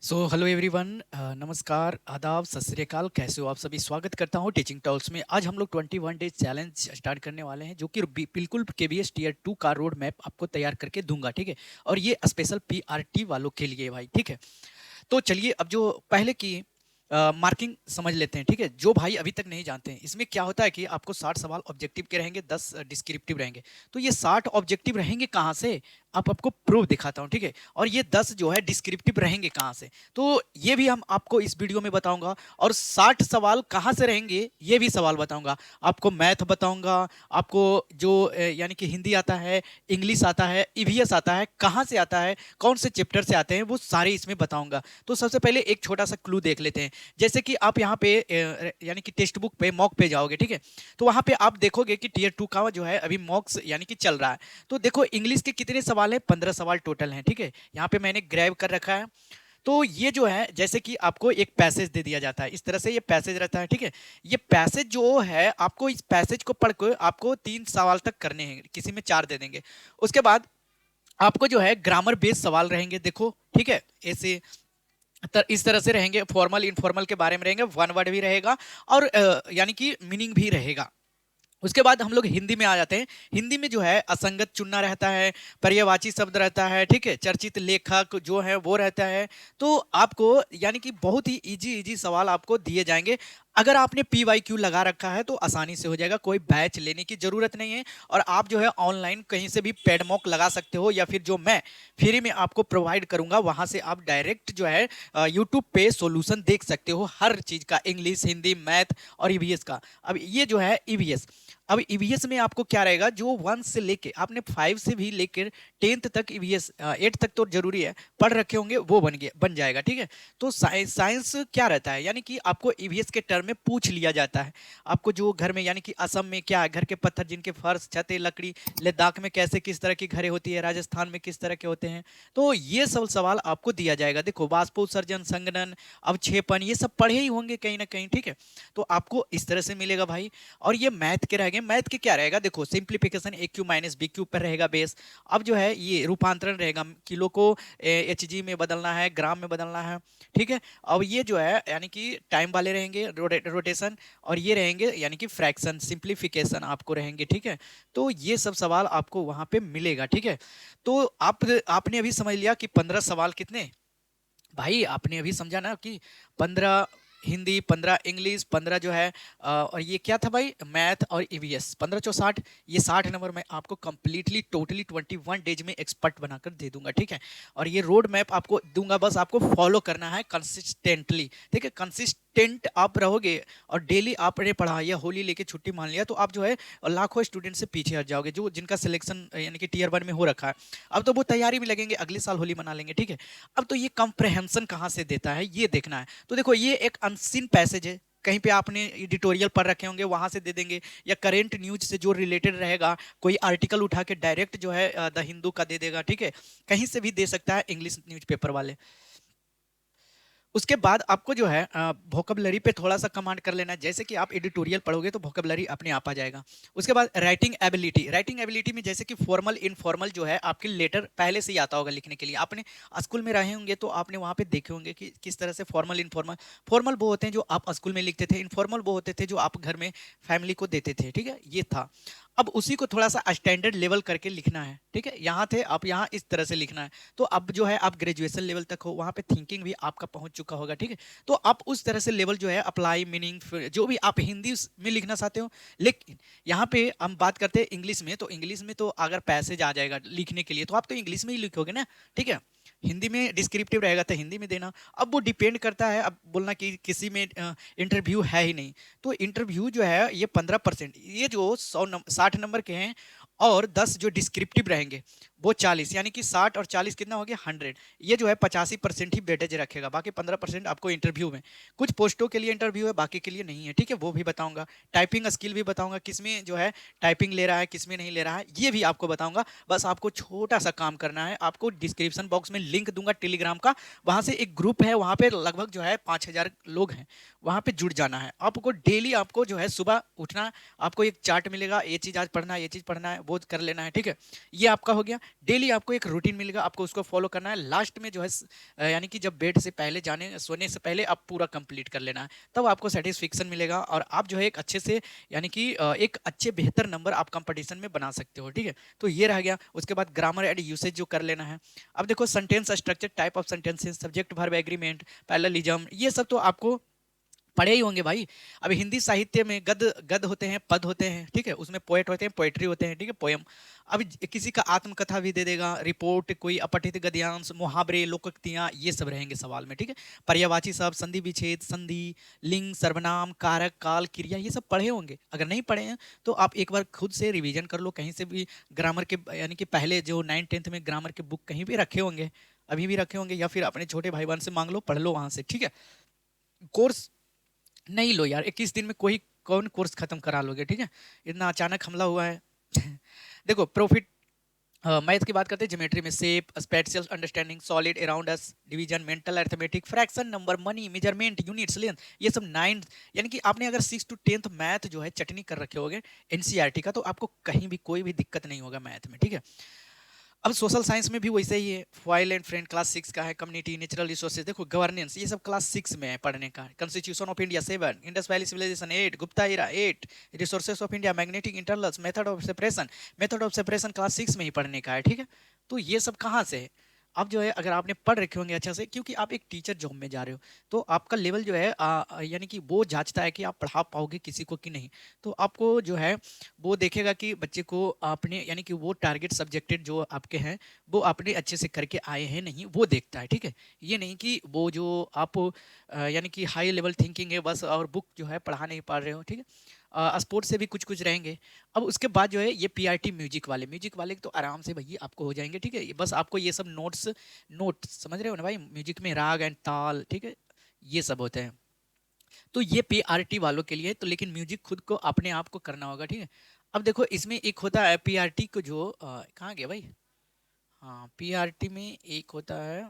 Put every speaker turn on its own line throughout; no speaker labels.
Hello everyone. नमस्कार, आदाब, सत श्री अकाल। कैसे हो आप सभी? स्वागत करता हूं टीचिंग टॉक्स में। आज हम लोग 21 डेज चैलेंज स्टार्ट करने वाले हैं, जो कि बिल्कुल केबीएस टीयर 2 का रोड मैप आपको तैयार करके दूंगा, ठीक है। और ये स्पेशल पीआरटी वालों के लिए भाई, ठीक है। तो चलिए, अब जो पहले की मार्किंग समझ लेते हैं, ठीक है। जो भाई अभी तक नहीं जानते हैं, इसमें क्या होता है कि आपको 60 सवाल ऑब्जेक्टिव के रहेंगे, 10 डिस्क्रिप्टिव रहेंगे। तो ये 60 ऑब्जेक्टिव रहेंगे कहाँ से? आपको प्रूफ दिखाता हूँ, ठीक है। और ये 10 जो है डिस्क्रिप्टिव रहेंगे कहाँ से, तो ये भी हम आपको इस वीडियो में बताऊंगा। और 60 सवाल कहाँ से रहेंगे ये भी सवाल बताऊंगा आपको। मैथ बताऊंगा आपको, जो यानी कि हिंदी आता है, इंग्लिश आता है, ईवीएस आता है, कहाँ से आता है, कौन से चैप्टर से आते हैं, वो सारे इसमें बताऊंगा। तो सबसे पहले एक छोटा सा क्लू देख लेते हैं। जैसे कि आप यहाँ पे यानी कि टेक्स्ट बुक पे मॉक पे जाओगे, ठीक है। तो वहां पे आप देखोगे कि टीयर 2 का जो है अभी मॉक्स यानी कि चल रहा है। तो देखो, इंग्लिश के कितने सवाल हैं? 15 सवाल टोटल हैं, ठीक है। यहाँ पे मैंने ग्रैब कर रखा है। तो ये जो है, जैसे कि आपको एक पैसेज दे दिया जाता है, इस तरह से ये पैसेज रहता है, ठीक है। ये पैसेज जो है, आपको इस पैसेज को पढ़ के आपको 3 सवाल तक करने हैं, किसी में 4 दे देंगे। उसके बाद आपको जो है ग्रामर बेस्ड सवाल रहेंगे, देखो, ठीक है। ऐसे इस तरह से रहेंगे, फॉर्मल इनफॉर्मल के बारे में रहेंगे, वन वर्ड भी रहेगा और यानी कि मीनिंग भी रहेगा। उसके बाद हम लोग हिंदी में आ जाते हैं। हिंदी में जो है असंगत चुनना रहता है, पर्यायवाची शब्द रहता है, ठीक है, चर्चित लेखक जो है वो रहता है। तो आपको यानी कि बहुत ही इजी इजी सवाल आपको दिए जाएंगे। अगर आपने PYQ लगा रखा है तो आसानी से हो जाएगा, कोई बैच लेने की जरूरत नहीं है। और आप जो है ऑनलाइन कहीं से भी पेडमॉक लगा सकते हो, या फिर जो मैं फ्री में आपको प्रोवाइड करूंगा वहां से आप डायरेक्ट जो है यूट्यूब पे सॉल्यूशन देख सकते हो, हर चीज का, इंग्लिश, हिंदी, मैथ और ईवीएस का। अब ये जो है ईवीएस, अब ईवीएस में आपको क्या रहेगा, जो 1 से लेके आपने 5 से भी लेकर 10th तक ईवीएस, 8 तक तो जरूरी है, पढ़ रखे होंगे, वो बन जाएगा, ठीक है। तो साइंस क्या रहता है, यानी कि आपको ईवीएस के टर्म में पूछ लिया जाता है। आपको जो घर में, यानी कि असम में क्या है, घर के पत्थर जिनके फर्श, छतें, लकड़ी, लद्दाख में कैसे किस तरह की घरें होती है, राजस्थान में किस तरह के होते हैं। तो ये सब सवाल आपको दिया जाएगा। देखो, वाष्प उत्सर्जन, संघनन, अवक्षेपण, ये सब पढ़े ही होंगे कहीं ना कहीं, ठीक है। तो आपको इस तरह से मिलेगा भाई। और ये मैथ के रहेंगे। मैथ के क्या रहेगा, देखो, सिंप्लीफिकेशन AQ माइनस BQ पर रहेगा बेस। अब जो है ये रूपांतरण रहेगा, किलो को HG में बदलना है, ग्राम में बदलना है, ठीक है। अब ये जो है यानी कि टाइम वाले रहेंगे, रोटेशन। और ये रहेंगे यानी कि फ्रैक्शन, सिंप्लीफिकेशन आपको रहेंगे, ठीक है। तो ये सब सवाल आपको वहां पे मिलेगा, ठीक है। तो आपने अभी समझ लिया कि 15 सवाल कितने भाई, आपने अभी समझा ना कि 15 हिंदी, 15 इंग्लिश, 15 जो है और ये क्या था भाई, मैथ और ईवीएस, 15 चौ 60। ये 60 नंबर मैं आपको कंप्लीटली टोटली 21 डेज में एक्सपर्ट बनाकर दे दूंगा, ठीक है। और ये रोड मैप आपको दूंगा, बस आपको फॉलो करना है कंसिस्टेंटली, ठीक है। कंसिस्टेंट आप रहोगे और डेली आपने पढ़ा, या होली लेके छुट्टी मान लिया, तो आप जो है लाखों स्टूडेंट से पीछे हट जाओगे, जो जिनका सिलेक्शन यानी कि टीयर 1 में हो रखा है। अब तो वो तैयारी में लगेंगे, अगले साल होली मना लेंगे, ठीक है। अब तो ये कंप्रहेंशन कहाँ से देता है ये देखना है। तो देखो, ये एक अनसीन पैसेज है, कहीं पे आपने एडिटोरियल पढ़ रखे होंगे, वहां से दे देंगे, या करेंट न्यूज से जो रिलेटेड रहेगा, कोई आर्टिकल उठा के डायरेक्ट जो है द हिंदू का दे देगा, ठीक है। कहीं से भी दे सकता है, इंग्लिश न्यूज़पेपर वाले। उसके बाद आपको जो है वोकैबुलरी पे थोड़ा सा कमांड कर लेना है। जैसे कि आप एडिटोरियल पढ़ोगे तो वोकैबुलरी अपने आप आ जाएगा। उसके बाद राइटिंग एबिलिटी, राइटिंग एबिलिटी में जैसे कि फॉर्मल इनफॉर्मल जो है, आपके लेटर पहले से ही आता होगा लिखने के लिए। आपने स्कूल में रहे होंगे तो आपने वहाँ पे देखे होंगे कि किस तरह से फॉर्मल इनफॉर्मल, फॉर्मल वो होते हैं जो आप स्कूल में लिखते थे, इनफॉर्मल वो होते थे जो आप घर में फैमिली को देते थे, ठीक है। ये था। अब उसी को थोड़ा सा स्टैंडर्ड लेवल करके लिखना है, ठीक है। यहाँ थे आप, यहाँ इस तरह से लिखना है। तो अब जो है आप ग्रेजुएशन लेवल तक हो, वहाँ पे थिंकिंग भी आपका पहुंच चुका होगा, ठीक है। तो आप उस तरह से लेवल जो है, अप्लाई, मीनिंग, जो भी आप हिंदी में लिखना चाहते हो। लेकिन यहाँ पे हम बात करते हैं इंग्लिश में, तो इंग्लिश में तो अगर पैसेज आ जाएगा लिखने के लिए तो आप तो इंग्लिश में ही लिखोगे ना, ठीक है। हिंदी में डिस्क्रिप्टिव रहेगा तो हिंदी में देना। अब वो डिपेंड करता है, अब बोलना कि किसी में इंटरव्यू है ही नहीं, तो इंटरव्यू जो है ये 15%, ये जो 60 नंबर के हैं, और 10 जो डिस्क्रिप्टिव रहेंगे वो 40, यानी कि 60 और 40 कितना हो गया, 100। ये जो है 85% ही वेटेज रखेगा, बाकी 15% आपको इंटरव्यू में। कुछ पोस्टों के लिए इंटरव्यू है, बाकी के लिए नहीं है, ठीक है, वो भी बताऊंगा। टाइपिंग स्किल भी बताऊंगा, किसमें जो है टाइपिंग ले रहा है, किसमें नहीं ले रहा है, ये भी आपको बताऊंगा। बस आपको छोटा सा काम करना है, आपको डिस्क्रिप्शन बॉक्स में लिंक दूंगा टेलीग्राम का, वहां से एक ग्रुप है, वहां पे लगभग जो है 5,000 लोग हैं, वहां पे जुड़ जाना है आपको। डेली आपको जो है सुबह उठना, आपको एक चार्ट मिलेगा, ये चीज आज पढ़ना है, ये चीज पढ़ना है, वो कर लेना है, ठीक है। ये आपका हो गया। डेली आपको एक रूटीन मिलेगा, आपको उसको फॉलो करना है। लास्ट में जो है यानी कि जब बेड से पहले सोने से पहले आप पूरा कंप्लीट कर लेना है, तब आपको सेटिस्फेक्शन मिलेगा और आप जो है एक अच्छे से यानी कि एक अच्छे बेहतर नंबर आप कंपटीशन में बना सकते हो। ठीक है, तो ये रह गया। उसके बाद ग्रामर एंड यूसेज जो कर लेना है। अब देखो sentence structure, type of sentences, subject verb agreement, parallelism, ये सब तो आपको पढ़े ही होंगे भाई। अब हिंदी साहित्य में गद गद होते हैं, पद होते हैं, ठीक है, उसमें पोएट होते हैं, पोएट्री होते हैं, ठीक है, पोयम। अब किसी का आत्मकथा भी दे देगा, रिपोर्ट, कोई अपठित गद्यांश, मुहावरे, लोकोक्तियां, ये सब रहेंगे सवाल में। ठीक है, पर्यायवाची शब्द, संधि विच्छेद, संधि, लिंग, सर्वनाम, कारक, काल, क्रिया, ये सब पढ़े होंगे। अगर नहीं पढ़े हैं तो आप एक बार खुद से रिवीजन कर लो, कहीं से भी ग्रामर के यानी कि पहले जो 9th-10th में ग्रामर के बुक कहीं भी रखे होंगे, अभी भी रखे होंगे, या फिर अपने छोटे भाई बहन से मांग लो, पढ़ लो वहां से। ठीक है, कोर्स नहीं लो यार, 21 दिन में कोई कौन कोर्स खत्म करा लोगे। ठीक है, इतना अचानक हमला हुआ है। देखो प्रॉफिट, मैथ की बात करते हैं, ज्योमेट्री में shape, spatial understanding, solid, around us, division, mental arithmetic, fraction, number, money, measurement, units, length, ये सब 9 यानी कि आपने अगर 6 to 10th मैथ जो है चटनी कर रखे होगे एनसीईआरटी का, तो आपको कहीं भी कोई भी दिक्कत नहीं होगा मैथ में। ठीक है, अब सोशल साइंस में भी वैसे ही है। फॉइल एंड फ्रेंड क्लास 6 का है, कम्युनिटी, नेचुरल रिसोर्सेज, देखो गवर्नेंस, ये सब क्लास 6 में है पढ़ने का। Constitution of India 7, Indus valley civilisation 8, Gupta era 8, resources of India, magnetic internals, method of separation class 6 में ही पढ़ने का है। ठीक है, तो ये सब कहाँ से है? अब जो है अगर आपने पढ़ रखे होंगे अच्छा से, क्योंकि आप एक टीचर जॉब में जा रहे हो, तो आपका लेवल जो है यानी कि वो जांचता है कि आप पढ़ा पाओगे किसी को कि नहीं। तो आपको जो है वो देखेगा कि बच्चे को आपने यानी कि वो टारगेट सब्जेक्टेड जो आपके हैं वो आपने अच्छे से करके आए हैं नहीं, वो देखता है। ठीक है, ये नहीं कि वो जो आप यानी कि हाई लेवल थिंकिंग है बस, और बुक जो है पढ़ा नहीं पा रहे हो। ठीक है, स्पोर्ट्स से भी कुछ कुछ रहेंगे। अब उसके बाद जो है ये पीआरटी म्यूजिक वाले तो आराम से भैया आपको हो जाएंगे। ठीक है, बस आपको ये सब नोट्स समझ रहे हो ना भाई, म्यूजिक में राग एंड ताल, ठीक है, ये सब होते हैं। तो ये पीआरटी वालों के लिए तो, लेकिन म्यूजिक खुद को अपने आप को करना होगा। ठीक है, अब देखो इसमें एक होता है पीआरटी को जो कहाँ गया भाई, हाँ पीआरटी में एक होता है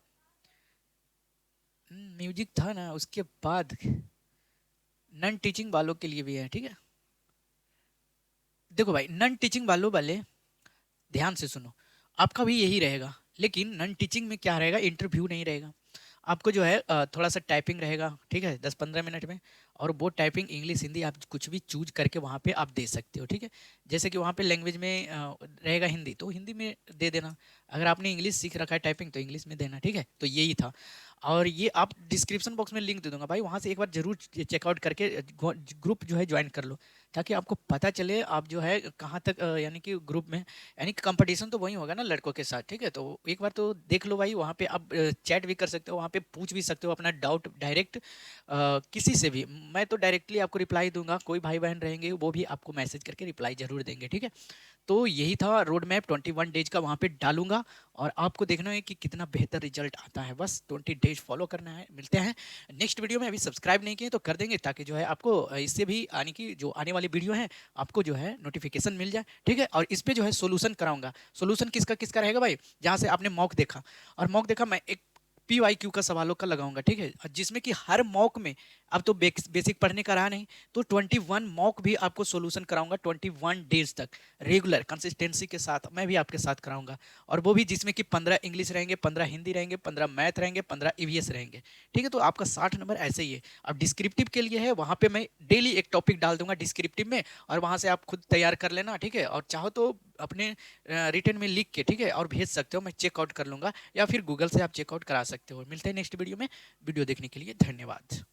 म्यूजिक था ना, उसके बाद नॉन टीचिंग वालों के लिए भी है। ठीक है, देखो भाई नॉन टीचिंग वाले ध्यान से सुनो, आपका भी यही रहेगा, लेकिन नॉन टीचिंग में क्या रहेगा, इंटरव्यू नहीं रहेगा। आपको जो है थोड़ा सा टाइपिंग रहेगा, ठीक है, 10-15 मिनट में। और वो टाइपिंग इंग्लिश हिंदी आप कुछ भी चूज करके वहाँ पे आप दे सकते हो। ठीक है, जैसे कि वहाँ पे लैंग्वेज में रहेगा हिंदी, तो हिंदी में दे देना। अगर आपने इंग्लिश सीख रखा है टाइपिंग, तो इंग्लिश में देना। ठीक है, तो यही था। और ये आप डिस्क्रिप्शन बॉक्स में लिंक दे दूंगा भाई, वहाँ से एक बार जरूर चेकआउट करके ग्रुप जो है ज्वाइन कर लो, ताकि आपको पता चले आप जो है कहाँ तक यानी कि ग्रुप में, यानी कि कंपटीशन तो वही होगा ना लड़कों के साथ। ठीक है, तो एक बार तो देख लो भाई, वहाँ पे आप चैट भी कर सकते हो, वहाँ पे पूछ भी सकते हो अपना डाउट डायरेक्ट किसी से भी। मैं तो डायरेक्टली आपको रिप्लाई दूंगा, कोई भाई बहन रहेंगे वो भी आपको मैसेज करके रिप्लाई जरूर देंगे। ठीक है, तो यही था रोड मैप 21 डेज का, वहाँ पे डालूंगा और आपको देखना है कि कितना बेहतर रिजल्ट आता है। बस 20 डेज फॉलो करना है। मिलते हैं नेक्स्ट वीडियो में। अभी सब्सक्राइब नहीं किए तो कर देंगे, ताकि जो है आपको इससे भी आने की जो आने वाली वीडियो है आपको जो है नोटिफिकेशन मिल जाए। ठीक है, और इस पे जो है सोल्यूशन कराऊंगा। सोल्यूशन किसका किसका रहेगा भाई, जहाँ से आपने मॉक देखा, और मॉक देखा मैं एक PYQ का सवालों का लगाऊंगा। ठीक है, जिसमें कि हर मॉक में, अब तो बेसिक पढ़ने का रहा नहीं, तो 21 मॉक भी आपको सॉल्यूशन कराऊंगा 21 डेज तक, रेगुलर कंसिस्टेंसी के साथ मैं भी आपके साथ कराऊंगा। और वो भी जिसमें कि 15 इंग्लिश रहेंगे, 15 हिंदी रहेंगे, 15 मैथ रहेंगे, 15 ईवीएस रहेंगे। ठीक है, तो आपका 60 नंबर ऐसे ही है। अब डिस्क्रिप्टिव के लिए है, वहाँ पे मैं डेली एक टॉपिक डाल दूंगा डिस्क्रिप्टिव में, और वहाँ से आप खुद तैयार कर लेना। ठीक है, और चाहो तो अपने रिटर्न में लिख के, ठीक है, और भेज सकते हो, मैं चेकआउट कर लूंगा, या फिर गूगल से आप चेकआउट करा सकते हो। मिलते हैं नेक्स्ट वीडियो में। वीडियो देखने के लिए धन्यवाद।